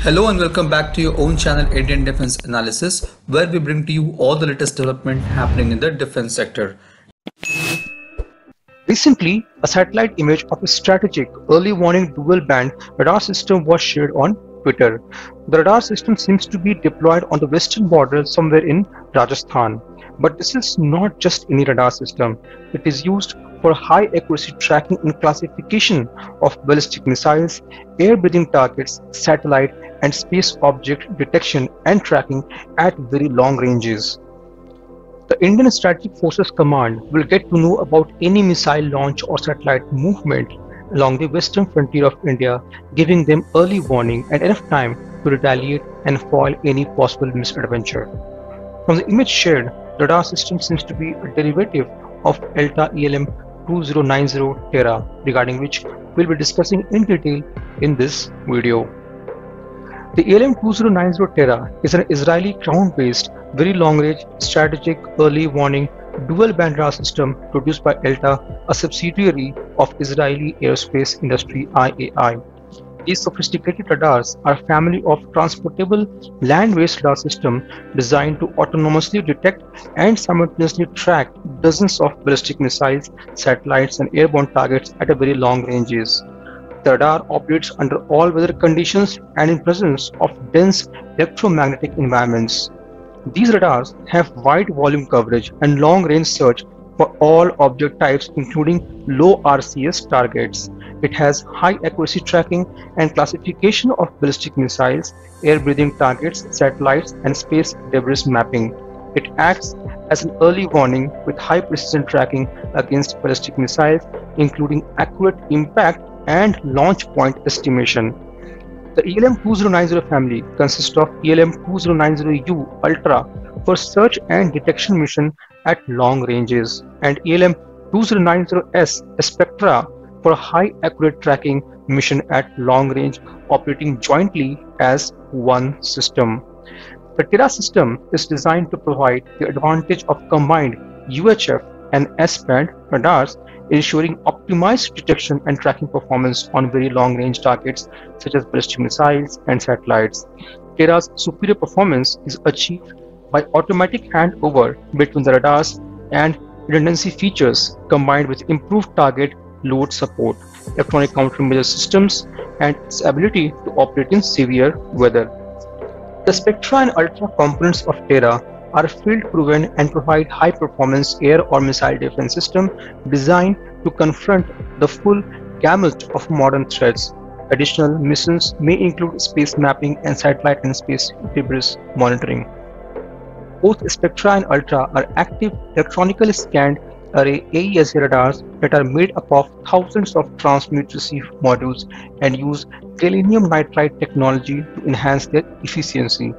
Hello and welcome back to your own channel Indian Defense Analysis, where we bring to you all the latest development happening in the defense sector. Recently, a satellite image of a strategic early warning dual band radar system was shared on Twitter. The radar system seems to be deployed on the western border somewhere in Rajasthan. But this is not just any radar system. It is used for high accuracy tracking and classification of ballistic missiles, air-breathing targets, satellite and space object detection and tracking at very long ranges. The Indian Strategic Forces Command will get to know about any missile launch or satellite movement along the western frontier of India, giving them early warning and enough time to retaliate and foil any possible misadventure. From the image shared, the radar system seems to be a derivative of ELTA ELM 2090 Terra, regarding which we'll be discussing in detail in this video. The ELM 2090 Terra is an Israeli ground-based, very long-range, strategic early warning dual-band radar system produced by ELTA, a subsidiary of Israeli Aerospace Industry IAI. These sophisticated radars are a family of transportable land-based radar systems designed to autonomously detect and simultaneously track dozens of ballistic missiles, satellites, and airborne targets at a very long ranges. The radar operates under all weather conditions and in presence of dense electromagnetic environments. These radars have wide volume coverage and long-range search for all object types, including low RCS targets. It has high accuracy tracking and classification of ballistic missiles, air-breathing targets, satellites, and space debris mapping. It acts as an early warning with high precision tracking against ballistic missiles, including accurate impact and launch point estimation. The ELM 2090 family consists of ELM 2090U Ultra for search and detection mission at long ranges and ELM 2090S Spectra for high accurate tracking mission at long range, operating jointly as one system. The Terra system is designed to provide the advantage of combined UHF and S-band radars, ensuring optimized detection and tracking performance on very long-range targets such as ballistic missiles and satellites. Terra's superior performance is achieved by automatic handover between the radars and redundancy features combined with improved target load support, electronic countermeasure systems, and its ability to operate in severe weather. The Spectra and Ultra components of Terra are field-proven and provide high-performance air or missile defense system designed to confront the full gamut of modern threats. Additional missions may include space mapping and satellite and space debris monitoring. Both Spectra and Ultra are active electronically scanned array AESA radars that are made up of thousands of transmit-receive modules and use gallium nitride technology to enhance their efficiency.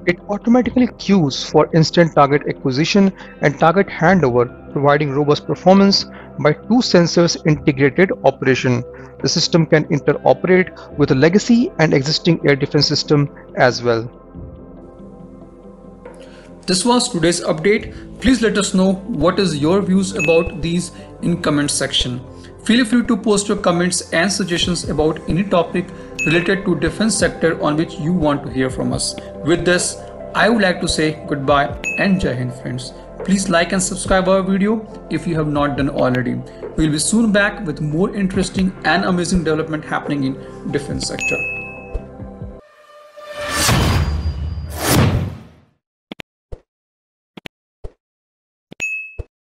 It automatically queues for instant target acquisition and target handover, providing robust performance by two sensors integrated operation. The system can interoperate with a legacy and existing air defense system as well. This was today's update. Please let us know what is your views about these in comment section. Feel free to post your comments and suggestions about any topic related to defense sector on which you want to hear from us. With this, I would like to say goodbye and Jai Hind friends. Please like and subscribe our video if you have not done already. We will be soon back with more interesting and amazing development happening in defense sector.